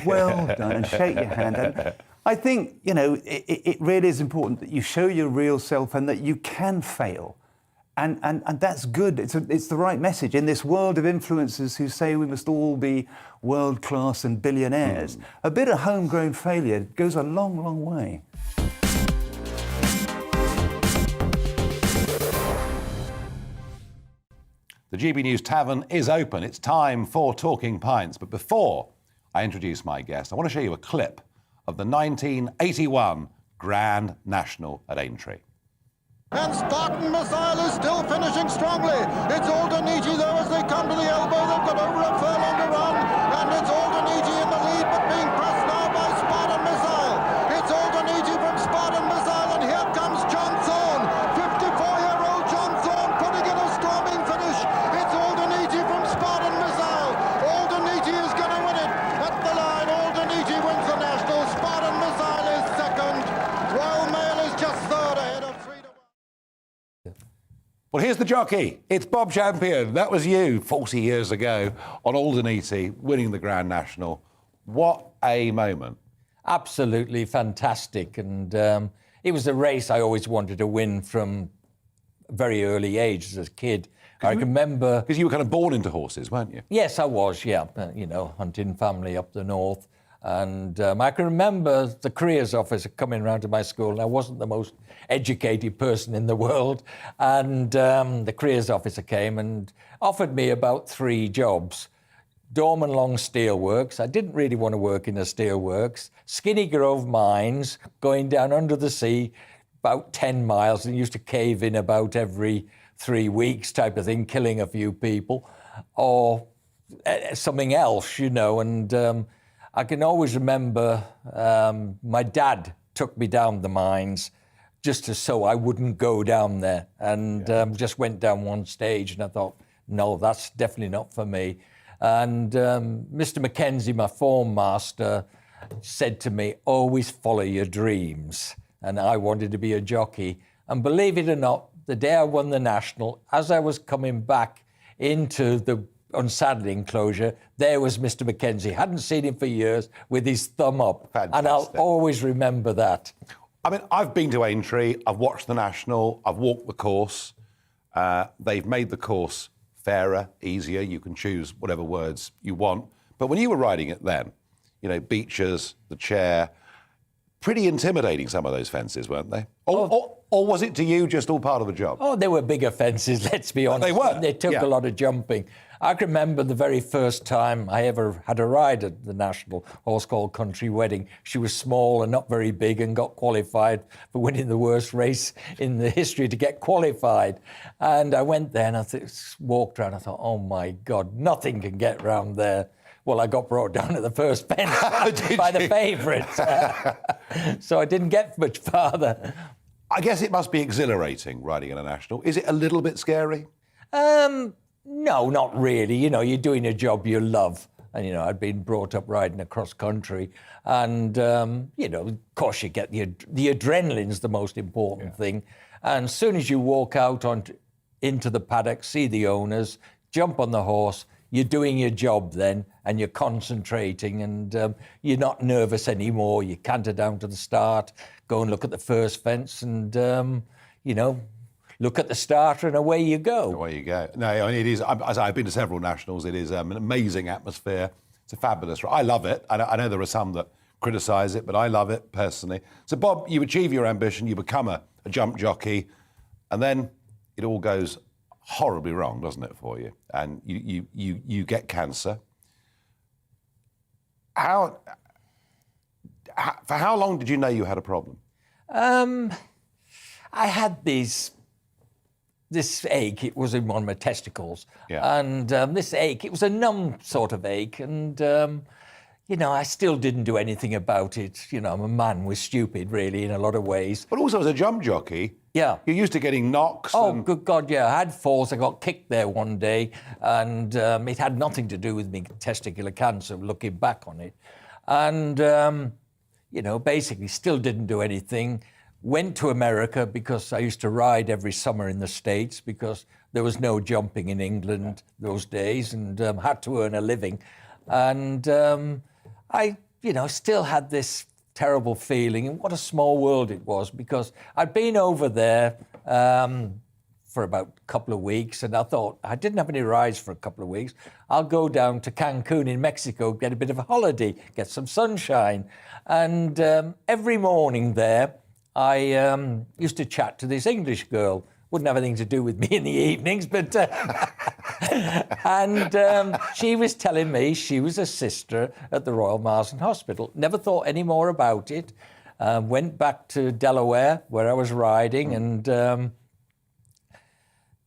Well done, and shake your hand. And I think, it really is important that you show your real self and that you can fail. And that's good. It's the right message. In this world of influencers who say we must all be world-class and billionaires, a bit of homegrown failure goes a long, long way. The GB News Tavern is open. It's time for Talking Pints. But before I introduce my guest, I want to show you a clip of the 1981 Grand National at Aintree. And Spartan Missile is still finishing strongly. It's Aldeniji though as they come to the elbow. They've got over a furlong to run. And it's Aldeniji in the lead, but being pressed now by Spartan Missile. It's Aldeniji from Spartan Missile, and here comes John Thorne. 54-year-old John Thorne putting in a storming finish. It's Aldeniji from Spartan Missile. Aldeniji is going to win it. At the line, Aldeniji wins the National. Spartan Missile is second. Royal Mail is just third ahead of 3-1. Well, here's the jockey. It's Bob Champion. That was you 40 years ago on Aldeniji winning the Grand National. What a moment. Absolutely fantastic. And it was a race I always wanted to win from a very early age as a kid. I can remember... Because you were kind of born into horses, weren't you? Yes, I was, yeah. You know, hunting family up the north. And I can remember the careers officer coming round to my school, and I wasn't the most educated person in the world. And the careers officer came and offered me about 3 jobs. Dorman Long Steelworks. I didn't really want to work in the steelworks. Skinny Grove Mines, going down under the sea, about 10 miles, and used to cave in about every 3 weeks type of thing, killing a few people, or something else, you know. And I can always remember my dad took me down the mines just so I wouldn't go down there, and just went down one stage, and I thought, no, that's definitely not for me. And Mr. Mackenzie, my form master, said to me, always follow your dreams. And I wanted to be a jockey. And believe it or not, the day I won the National, as I was coming back into the unsaddling enclosure, there was Mr. Mackenzie. Hadn't seen him for years, with his thumb up. Fantastic. And I'll always remember that. I mean, I've been to Aintree, I've watched the National, I've walked the course. They've made the course fairer, easier. You can choose whatever words you want. But when you were riding it then, you know, Beechers, the chair, pretty intimidating, some of those fences, weren't they? Or was it to you just all part of the job? Oh, they were bigger fences, let's be honest. They were? They took a lot of jumping. I can remember the very first time I ever had a ride at the National, horse called Country Wedding. She was small and not very big and got qualified for winning the worst race in the history to get qualified. And I went there and I walked around. I thought, oh my God, nothing can get round there. Well, I got brought down to the first fence by the favourites. So I didn't get much farther. I guess it must be exhilarating riding in a National. Is it a little bit scary? No, not really. You know, you're doing a job you love. And, you know, I'd been brought up riding across country. And, you know, of course, you get the adrenaline's the most important thing. And as soon as you walk out into the paddock, see the owners, jump on the horse, you're doing your job then, and you're concentrating, and you're not nervous anymore. You canter down to the start, go and look at the first fence, and, you know, look at the starter, and away you go. Away you go. No, I mean, it is, as I've been to several Nationals, it is an amazing atmosphere. It's a fabulous ride. I love it. I know there are some that criticise it, but I love it personally. So, Bob, you achieve your ambition, you become a jump jockey, and then it all goes horribly wrong, doesn't it, for you? And you get cancer. For how long did you know you had a problem? I had this ache. It was in one of my testicles. Yeah. And this ache, it was a numb sort of ache. And, you know, I still didn't do anything about it. You know, I'm a man with stupid, really, in a lot of ways. But also as a jump jockey, yeah, you're used to getting knocks. Oh, good God, yeah. I had falls. I got kicked there one day, and it had nothing to do with me testicular cancer, looking back on it. And, you know, basically still didn't do anything. Went to America because I used to ride every summer in the States because there was no jumping in England those days, and had to earn a living. And I, you know, still had this terrible feeling, and what a small world it was, because I'd been over there for about a couple of weeks, and I thought, I didn't have any rides for a couple of weeks. I'll go down to Cancun in Mexico, get a bit of a holiday, get some sunshine. And every morning there, I used to chat to this English girl. Wouldn't have anything to do with me in the evenings, but... and she was telling me she was a sister at the Royal Marsden Hospital. Never thought any more about it. Went back to Delaware, where I was riding, and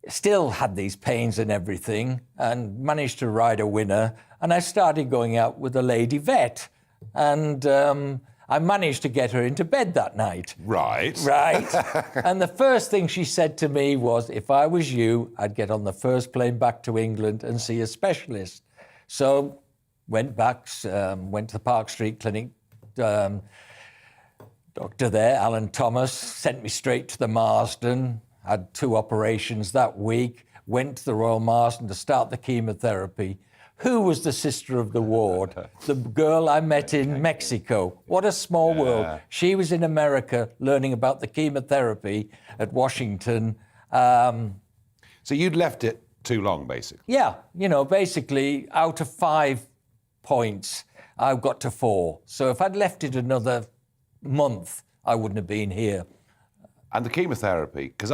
still had these pains and everything, and managed to ride a winner. And I started going out with a lady vet. And... I managed to get her into bed that night. Right. Right. And the first thing she said to me was, if I was you, I'd get on the first plane back to England and see a specialist. So went back, went to the Park Street Clinic. Doctor there, Alan Thomas, sent me straight to the Marsden. Had 2 operations that week. Went to the Royal Marsden to start the chemotherapy. Who was the sister of the ward? The girl I met in Mexico. What a small world. She was in America learning about the chemotherapy at Washington. So you'd left it too long, basically? Yeah, you know, basically out of 5 points, I've got to 4. So if I'd left it another month, I wouldn't have been here. And the chemotherapy, because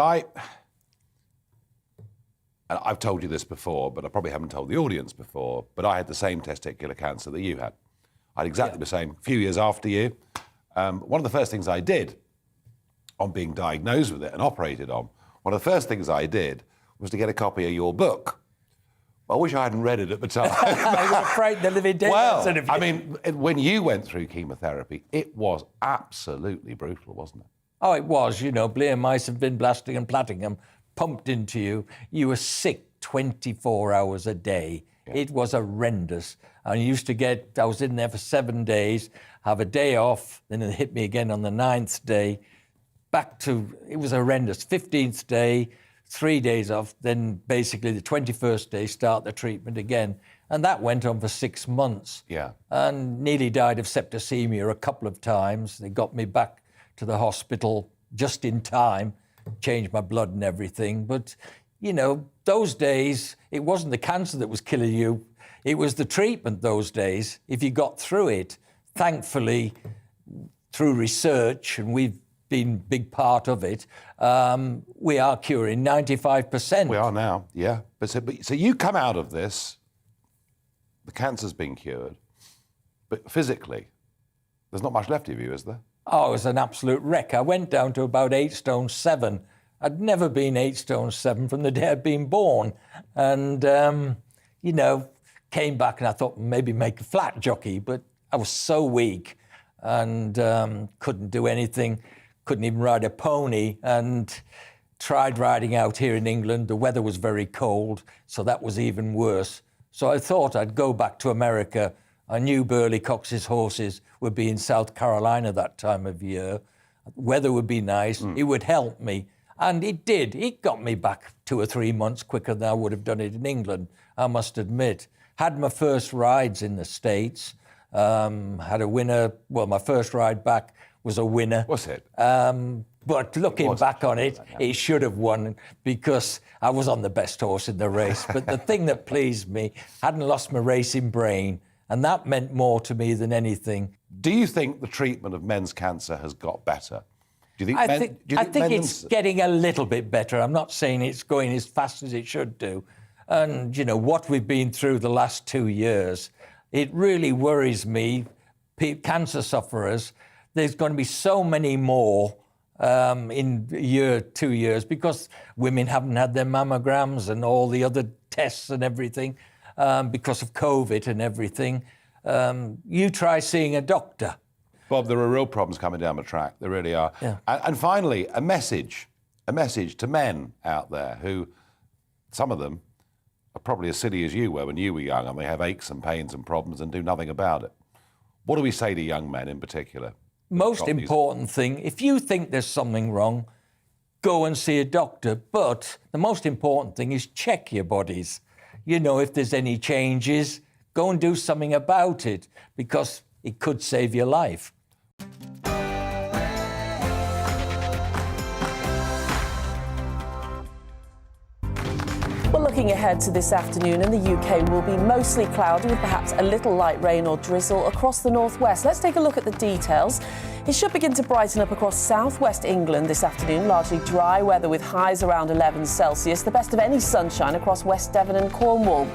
and I've told you this before, but I probably haven't told the audience before, but I had the same testicular cancer that you had. I had exactly the same, a few years after you. One of the first things I did on being diagnosed with it and operated on, one of the first things I did was to get a copy of your book. I wish I hadn't read it at the time. I was afraid the living dead. Well, I mean, when you went through chemotherapy, it was absolutely brutal, wasn't it? Oh, it was, you know, bleomycin, vinblastine and platinum pumped into you. You were sick 24 hours a day. Yeah. It was horrendous. I used to I was in there for 7 days, have a day off, then it hit me again on the 9th day. It was horrendous. 15th day, 3 days off, then basically the 21st day start the treatment again. And that went on for 6 months. Yeah. And nearly died of septicemia a couple of times. They got me back to the hospital just in time, changed my blood and everything. But, you know, those days, it wasn't the cancer that was killing you. It was the treatment those days. If you got through it, thankfully, through research, and we've been a big part of it, we are curing 95%. We are now, yeah. So you come out of this, the cancer's been cured, but physically, there's not much left of you, is there? Oh, it was an absolute wreck. I went down to about 8 stone 7. I'd never been 8 stone 7 from the day I'd been born. And, you know, came back and I thought maybe make a flat jockey, but I was so weak and couldn't do anything, couldn't even ride a pony, and tried riding out here in England. The weather was very cold, so that was even worse. So I thought I'd go back to America. I knew Burley Cox's horses would be in South Carolina that time of year. Weather would be nice. It would help me. And it did. It got me back 2 or 3 months quicker than I would have done it in England, I must admit. Had my first rides in the States. Had a winner. Well, my first ride back was a winner. Was it? But looking back on it, it should have won because I was on the best horse in the race. But the thing that pleased me, hadn't lost my racing brain. And that meant more to me than anything. Do you think the treatment of men's cancer has got better? Do you think I think it's getting a little bit better. I'm not saying it's going as fast as it should do. And, you know, what we've been through the last 2 years, it really worries me. Cancer sufferers, there's going to be so many more in a year, 2 years, because women haven't had their mammograms and all the other tests and everything. Because of COVID and everything. You try seeing a doctor. Bob, there are real problems coming down the track. There really are. Yeah. And finally, a message to men out there who, some of them, are probably as silly as you were when you were young, and they have aches and pains and problems and do nothing about it. What do we say to young men in particular? Most important thing, if you think there's something wrong, go and see a doctor. But the most important thing is check your bodies. You know, if there's any changes, go and do something about it, because it could save your life. Well, looking ahead to this afternoon, in the UK will be mostly cloudy with perhaps a little light rain or drizzle across the northwest. Let's take a look at the details. It should begin to brighten up across southwest England this afternoon. Largely dry weather with highs around 11 Celsius. The best of any sunshine across West Devon and Cornwall.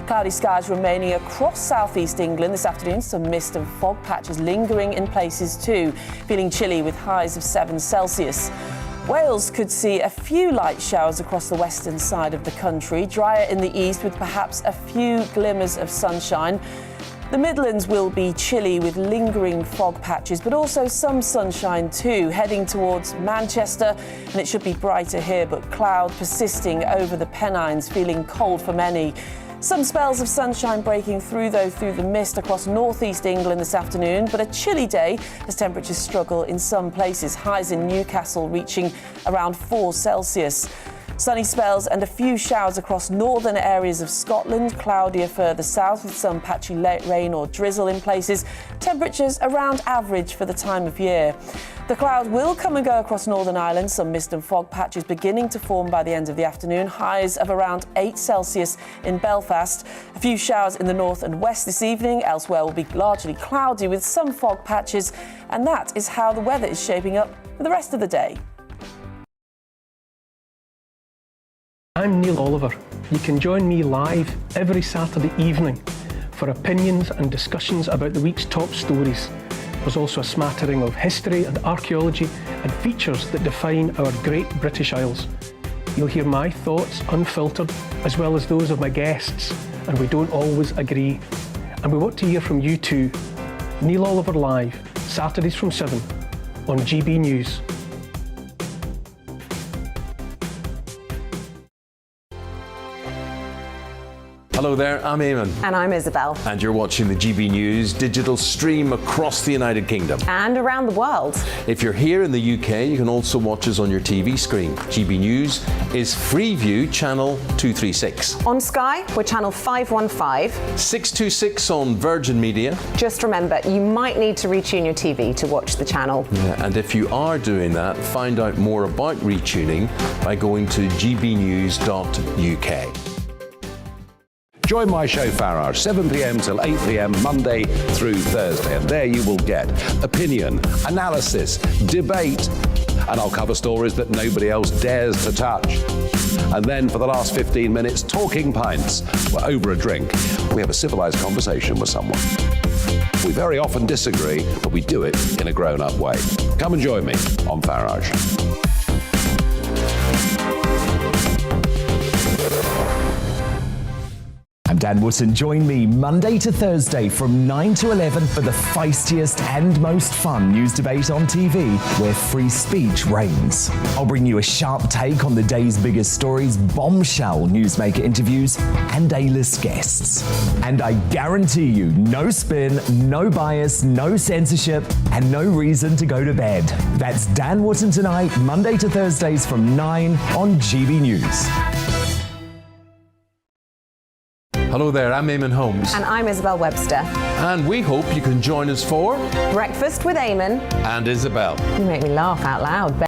Cloudy skies remaining across southeast England this afternoon. Some mist and fog patches lingering in places too. Feeling chilly with highs of 7 Celsius. Wales could see a few light showers across the western side of the country. Drier in the east with perhaps a few glimmers of sunshine. The Midlands will be chilly with lingering fog patches, but also some sunshine too, heading towards Manchester, and it should be brighter here, but cloud persisting over the Pennines, feeling cold for many. Some spells of sunshine breaking through, though, through the mist across northeast England this afternoon, but a chilly day as temperatures struggle in some places. Highs in Newcastle reaching around 4 Celsius. Sunny spells and a few showers across northern areas of Scotland, cloudier further south with some patchy rain or drizzle in places. Temperatures around average for the time of year. The cloud will come and go across Northern Ireland, some mist and fog patches beginning to form by the end of the afternoon, highs of around 8 Celsius in Belfast. A few showers in the north and west this evening, elsewhere will be largely cloudy with some fog patches, and that is how the weather is shaping up for the rest of the day. I'm Neil Oliver. You can join me live every Saturday evening for opinions and discussions about the week's top stories. There's also a smattering of history and archaeology and features that define our great British Isles. You'll hear my thoughts unfiltered, as well as those of my guests, and we don't always agree. And we want to hear from you too. Neil Oliver Live, Saturdays from 7 on GB News. Hello there, I'm Eamon. And I'm Isabel. And you're watching the GB News digital stream across the United Kingdom. And around the world. If you're here in the UK, you can also watch us on your TV screen. GB News is Freeview channel 236. On Sky, we're channel 515. 626 on Virgin Media. Just remember, you might need to retune your TV to watch the channel. Yeah, and if you are doing that, find out more about retuning by going to gbnews.uk. Join my show Farage, 7 p.m. till 8 p.m. Monday through Thursday. And there you will get opinion, analysis, debate, and I'll cover stories that nobody else dares to touch. And then for the last 15 minutes, talking pints. We're over a drink. We have a civilized conversation with someone. We very often disagree, but we do it in a grown-up way. Come and join me on Farage. I'm Dan Wootton. Join me Monday to Thursday from 9 to 11 for the feistiest and most fun news debate on TV, where free speech reigns. I'll bring you a sharp take on the day's biggest stories, bombshell newsmaker interviews, and A-list guests. And I guarantee you, no spin, no bias, no censorship, and no reason to go to bed. That's Dan Wootton Tonight, Monday to Thursdays from 9 on GB News. Hello there, I'm Eamon Holmes. And I'm Isabel Webster. And we hope you can join us for Breakfast with Eamon and Isabel. You make me laugh out loud.